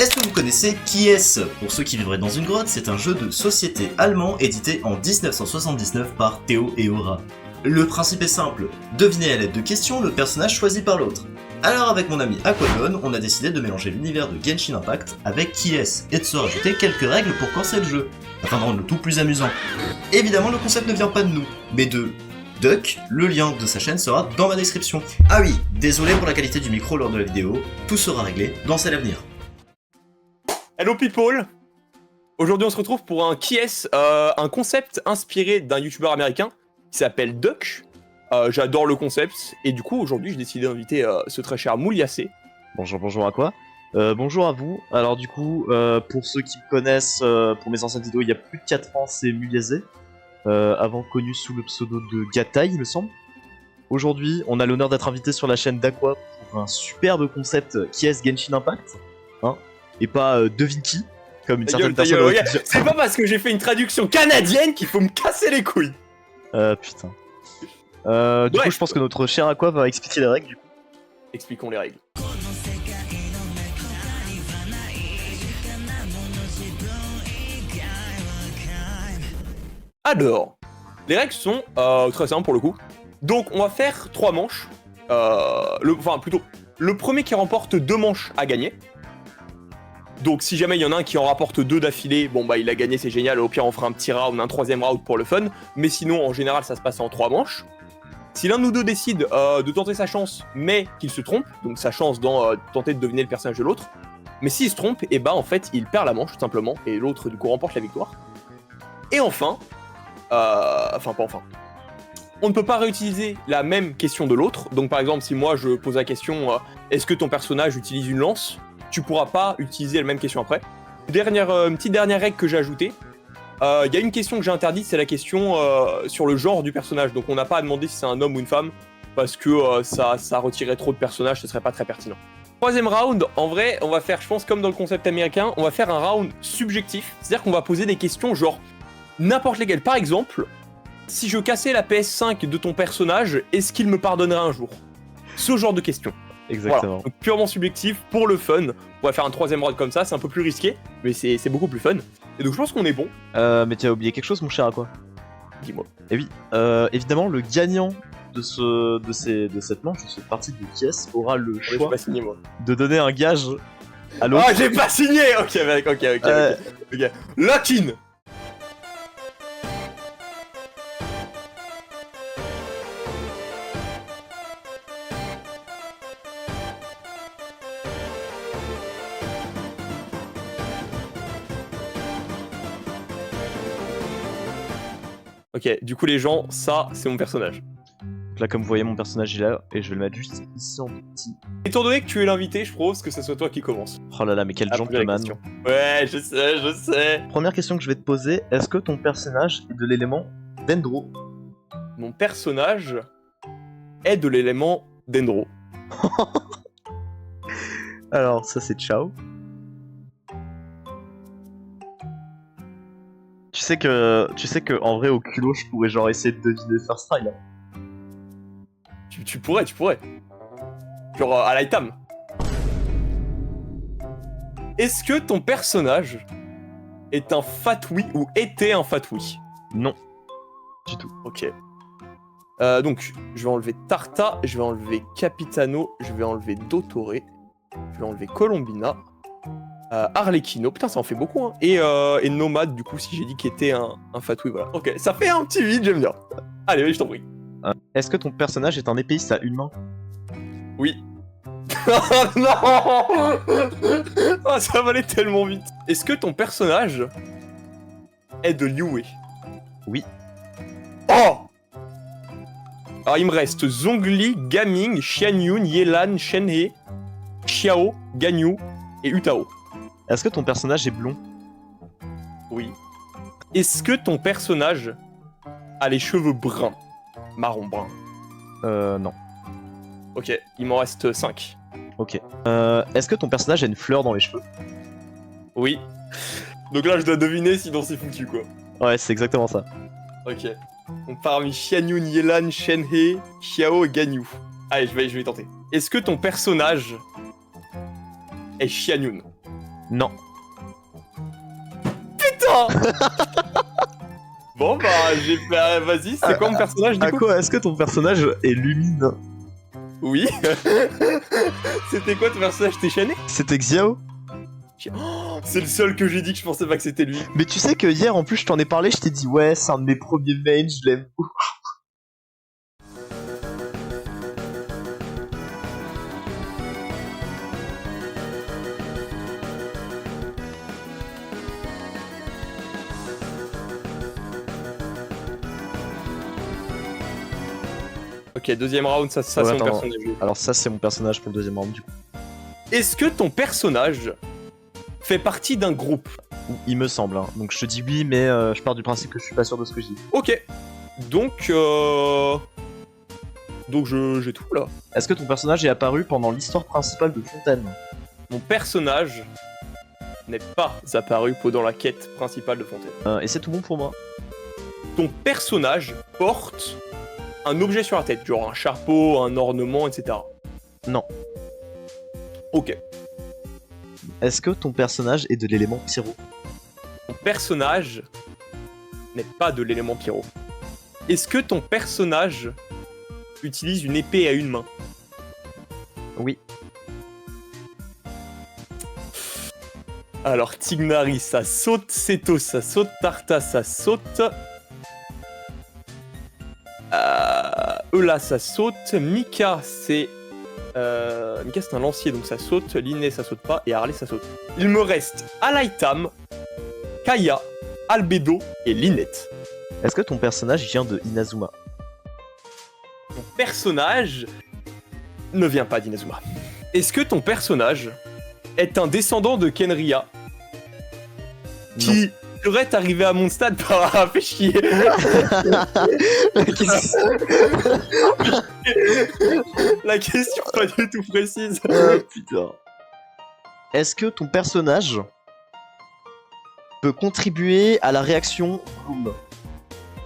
Est-ce que vous connaissez Qui est-ce? Pour ceux qui vivraient dans une grotte, c'est un jeu de société allemand édité en 1979 par Theo et Aura. Le principe est simple, devinez à l'aide de questions le personnage choisi par l'autre. Alors avec mon ami Aquagon, on a décidé de mélanger l'univers de Genshin Impact avec Qui est-ce et de se rajouter quelques règles pour corser le jeu, afin de rendre le tout plus amusant. Évidemment le concept ne vient pas de nous, mais de Duck, le lien de sa chaîne sera dans ma description. Ah oui, désolé pour la qualité du micro lors de la vidéo, tout sera réglé dans celle à venir. Hello people. Aujourd'hui on se retrouve pour un Qui est-ce, un concept inspiré d'un youtubeur américain qui s'appelle Duck. J'adore le concept et du coup aujourd'hui j'ai décidé d'inviter ce très cher Mouliassé. Bonjour à quoi bonjour à vous. Alors du coup, pour ceux qui me connaissent, pour mes anciennes vidéos, il y a plus de 4 ans, c'est Mouliassé, avant connu sous le pseudo de Gatai, il me semble. Aujourd'hui, on a l'honneur d'être invité sur la chaîne d'Aqua pour un superbe concept Qui est-ce Genshin Impact, hein, et pas devine qui, comme une certaine personne aurait pu dire. C'est pas parce que j'ai fait une traduction canadienne qu'il faut me casser les couilles. Putain. Du coup, je pense que notre cher Aqua va expliquer les règles du coup. Expliquons les règles. Alors, les règles sont très simples pour le coup. Donc, on va faire 3 manches. Le premier qui remporte 2 manches a gagné. Donc, si jamais il y en a un qui en rapporte 2 d'affilée, bon bah il a gagné, c'est génial. Au pire, on fera un petit round, un 3ème round pour le fun. Mais sinon, en général, ça se passe en 3 manches. Si l'un de nous deux décide de tenter sa chance, mais qu'il se trompe, donc sa chance dans tenter de deviner le personnage de l'autre, mais s'il se trompe, et bah en fait, il perd la manche tout simplement, et l'autre du coup remporte la victoire. Et enfin, on ne peut pas réutiliser la même question de l'autre. Donc par exemple, si moi je pose la question est-ce que ton personnage utilise une lance, tu pourras pas utiliser la même question après. Une petite dernière règle que j'ai ajoutée. Il y a une question que j'ai interdite, c'est la question sur le genre du personnage. Donc on n'a pas à demander si c'est un homme ou une femme, parce que ça retirerait trop de personnages, ce serait pas très pertinent. 3ème round, en vrai, on va faire, je pense, comme dans le concept américain, on va faire un round subjectif. C'est-à-dire qu'on va poser des questions genre n'importe lesquelles. Par exemple, si je cassais la PS5 de ton personnage, est-ce qu'il me pardonnerait un jour? Ce genre de questions. Exactement. Voilà. Donc, purement subjectif, pour le fun. On va faire un 3ème round comme ça, c'est un peu plus risqué, mais c'est beaucoup plus fun. Et donc je pense qu'on est bon. Mais tu as oublié quelque chose, mon cher Aqua. Dis-moi. Et oui, évidemment, le gagnant de cette manche, de cette partie de Qui est-ce, aura le choix J'ai pas signé, moi. de donner un gage à l'autre. Ah, j'ai pas signé. Ok, mec, ok. Lock-in. Ok, du coup les gens, ça c'est mon personnage. Là, comme vous voyez, mon personnage est là, et je vais le mettre juste ici en petit. Étant donné que tu es l'invité, je propose que ce soit toi qui commence. Oh là là, mais quel gentleman. Ouais, je sais. Première question que je vais te poser, est-ce que ton personnage est de l'élément Dendro? Mon personnage est de l'élément Dendro. Alors, ça c'est ciao. Tu sais que en vrai au culot je pourrais genre essayer de deviner First Try là. Tu pourrais. Genre à l'Itam. Est-ce que ton personnage est un Fatui ou était un Fatui? Non. Du tout. Ok. Donc, je vais enlever Tarta, je vais enlever Capitano, je vais enlever Dottore, je vais enlever Colombina, Arlecchino, putain ça en fait beaucoup hein, et Nomade du coup si j'ai dit qu'il était un Fatui, voilà. Ok, ça fait un petit vide, j'aime bien. Allez, vas-y, je t'en prie. Est-ce que ton personnage est un épéiste à une main? Oui. Oh non. Oh, ça va aller tellement vite. Est-ce que ton personnage est de Liyue? Oui. Oh. Alors il me reste Zhongli, Gaming, Xianyun, Yelan, Shenhe, Xiao, Ganyu et Utao. Est-ce que ton personnage est blond? Oui. Est-ce que ton personnage a les cheveux bruns? Marron brun. Non. Ok, il m'en reste 5. Ok. Est-ce que ton personnage a une fleur dans les cheveux? Oui. Donc là je dois deviner sinon c'est foutu quoi. Ouais, c'est exactement ça. Ok. Donc parmi Xianyun, Yelan, Shenhe, Xiao et Ganyu. Allez, je vais tenter. Est-ce que ton personnage est Xianyun? Non. Putain. Bon bah j'ai fait... Vas-y, c'est quoi mon personnage du À coup? quoi est-ce que ton personnage est Lumine? Oui. C'était quoi ton personnage? T'es chaîné? C'était Xiao. Oh, c'est le seul que j'ai dit que je pensais pas que c'était lui. Mais tu sais que hier en plus je t'en ai parlé, je t'ai dit ouais c'est un de mes premiers mains, je l'aime beaucoup. Ok, deuxième round, ça Ouais, c'est mon attends. personnage. Alors ça c'est mon personnage pour le deuxième round du coup. Est-ce que ton personnage fait partie d'un groupe? Il me semble, hein. Donc je te dis oui mais je pars du principe que je suis pas sûr de ce que je dis. Ok. Donc j'ai tout là. Est-ce que ton personnage est apparu pendant l'histoire principale de Fontaine? Mon personnage n'est pas apparu pendant la quête principale de Fontaine. Et c'est tout bon pour moi. Ton personnage porte un objet sur la tête, genre un chapeau, un ornement, etc. Non. Ok. Est-ce que ton personnage est de l'élément pyro? Ton personnage n'est pas de l'élément pyro. Est-ce que ton personnage utilise une épée à une main? Oui. Alors Tignari ça saute, Seto ça saute, Tarta ça saute. Eula ça saute, Mika c'est un lancier donc ça saute, Linné ça saute pas et Harley ça saute. Il me reste Alaitam, Kaya, Albedo et Linette. Est-ce que ton personnage vient de Inazuma? Ton personnage ne vient pas d'Inazuma. Est-ce que ton personnage est un descendant de Kenria qui serait arrivé à mon stade par fait chier? La question pas du tout précise. Putain. Est-ce que ton personnage peut contribuer à la réaction Bloom?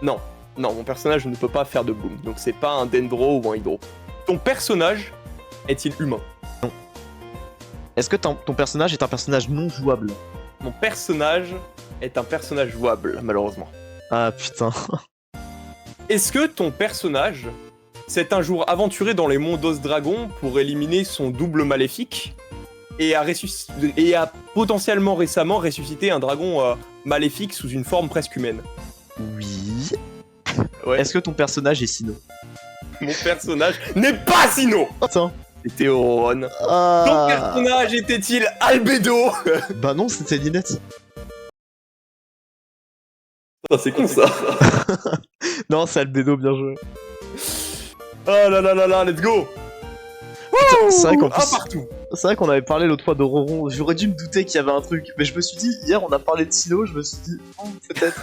Non, mon personnage ne peut pas faire de bloom, donc c'est pas un dendro ou un hydro. Ton personnage est-il humain? Est-ce que ton personnage est un personnage non jouable? Mon personnage est un personnage jouable, malheureusement. Ah putain. Est-ce que ton personnage s'est un jour aventuré dans les monts d'Os-Dragon pour éliminer son double maléfique et a potentiellement récemment ressuscité un dragon maléfique sous une forme presque humaine? Oui. Ouais. Est-ce que ton personnage est Sino? Mon personnage n'est pas Sino. Putain. C'était Oron. Ton Ah. personnage était-il Albedo? Bah non, c'était Linette. Oh, c'est con ça. Non, c'est Albedo, bien joué. Oh là là là là, let's go. Putain, c'est vrai qu'en Un plus, partout. c'est vrai qu'on avait parlé l'autre fois de Roron. J'aurais dû me douter qu'il y avait un truc, mais je me suis dit hier on a parlé de Sino, je me suis dit oh, peut-être.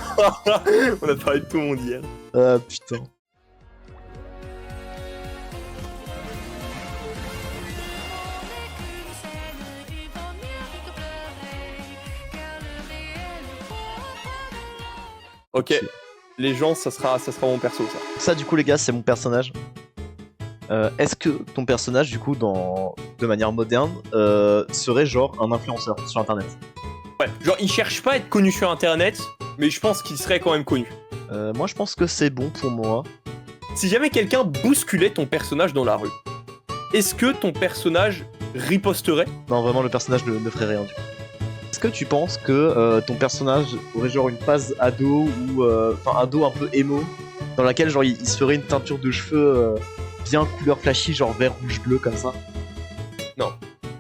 On a parlé de tout le monde hier. Ah putain. Ok, les gens, ça sera mon perso ça. Ça du coup les gars c'est mon personnage. Est-ce que ton personnage du coup de manière moderne serait genre un influenceur sur internet? Ouais, genre il cherche pas à être connu sur internet, mais je pense qu'il serait quand même connu. Moi je pense que c'est bon pour moi. Si jamais quelqu'un bousculait ton personnage dans la rue, est-ce que ton personnage riposterait? Non vraiment le personnage ne ferait rien du coup. Est-ce que tu penses que ton personnage aurait genre une phase ado ou enfin ado un peu émo dans laquelle genre il se ferait une teinture de cheveux bien couleur flashy genre vert rouge bleu comme ça? Non.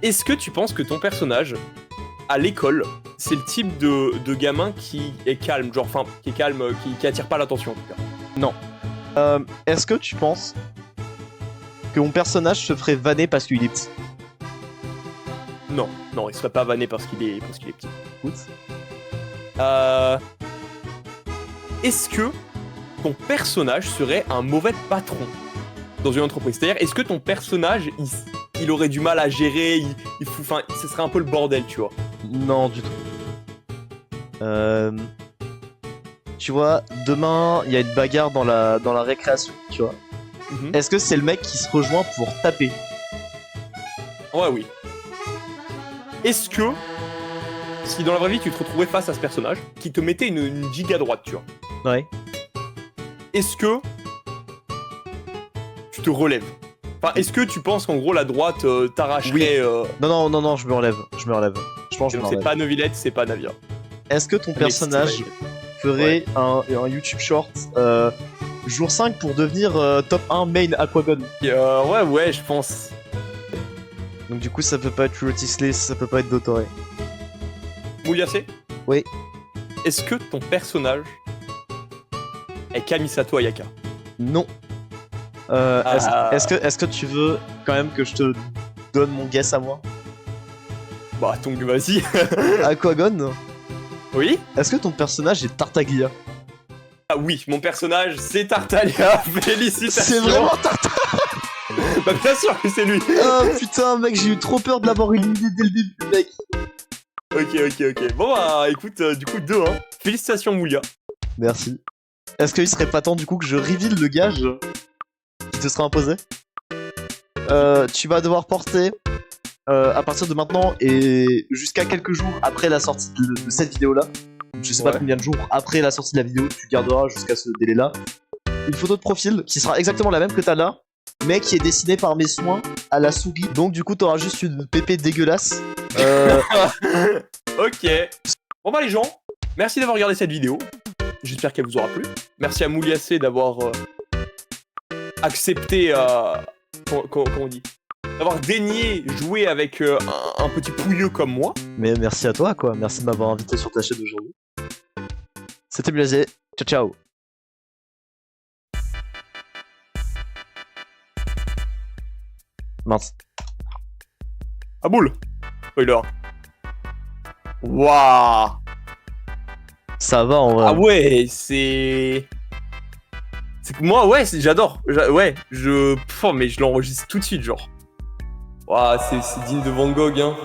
Est-ce que tu penses que ton personnage à l'école, c'est le type de gamin qui est calme, genre enfin qui est calme, qui attire pas l'attention en tout cas? Non. Est-ce que tu penses que mon personnage se ferait vanner parce qu'il est petit? Non, il serait pas vanné parce qu'il est petit. Écoute. Est-ce que ton personnage serait un mauvais patron dans une entreprise? C'est-à-dire, est-ce que ton personnage, il aurait du mal à gérer, enfin, ce serait un peu le bordel, tu vois? Non, du tout. Tu vois, demain, il y a une bagarre dans la récréation, tu vois. Mhm. Est-ce que c'est le mec qui se rejoint pour taper? Ouais, oui. Est-ce que si dans la vraie vie tu te retrouvais face à ce personnage qui te mettait une giga droite, tu vois, Ouais. est-ce que tu te relèves? Enfin, est-ce que tu penses qu'en gros la droite t'arracherait Non, je me relève. Je pense que je me donc c'est relève. pas Neuvillette, c'est pas Navia. Est-ce que ton Mais personnage c'est ferait un YouTube short jour 5 pour devenir top 1 main Aquagon? Ouais, je pense. Donc du coup ça peut pas être Rotissless, ça peut pas être Dotoré. Mouliassé? Oui. Est-ce que ton personnage est Kamisato Ayaka? Non. Ah. Est-ce que tu veux quand même que je te donne mon guess à moi? Bah, donc vas-y. Aquagon? Oui? Est-ce que ton personnage est Tartaglia? Ah oui, mon personnage, c'est Tartaglia. Félicitations. C'est vraiment Tartaglia? Bah bien sûr que c'est lui. Oh putain mec, j'ai eu trop peur de l'avoir éliminé dès le début mec. Ok. Bon bah écoute, du coup 2-1. Félicitations Moulia. Merci. Est-ce qu'il serait pas temps du coup que je reveal le gage qui te sera imposé? Tu vas devoir porter à partir de maintenant et jusqu'à quelques jours après la sortie de cette vidéo là, je sais pas Ouais. combien de jours après la sortie de la vidéo, tu garderas jusqu'à ce délai là une photo de profil qui sera exactement la même que t'as là, mais qui est dessinée par mes soins à la souris. Donc du coup t'auras juste une pépé dégueulasse. Ok. Bon bah les gens, merci d'avoir regardé cette vidéo. J'espère qu'elle vous aura plu. Merci à Mouliassé d'avoir accepté, comment on dit, d'avoir daigné jouer avec un petit pouilleux comme moi. Mais merci à toi quoi, merci de m'avoir invité sur ta chaîne aujourd'hui. C'était Blaisé, ciao ciao. Mince. Ah boule. Spoiler. Waouh. Ça va en vrai. Ah ouais, c'est que moi, ouais, j'adore. Ouais, mais je l'enregistre tout de suite, genre. Waouh, c'est digne de Van Gogh, hein.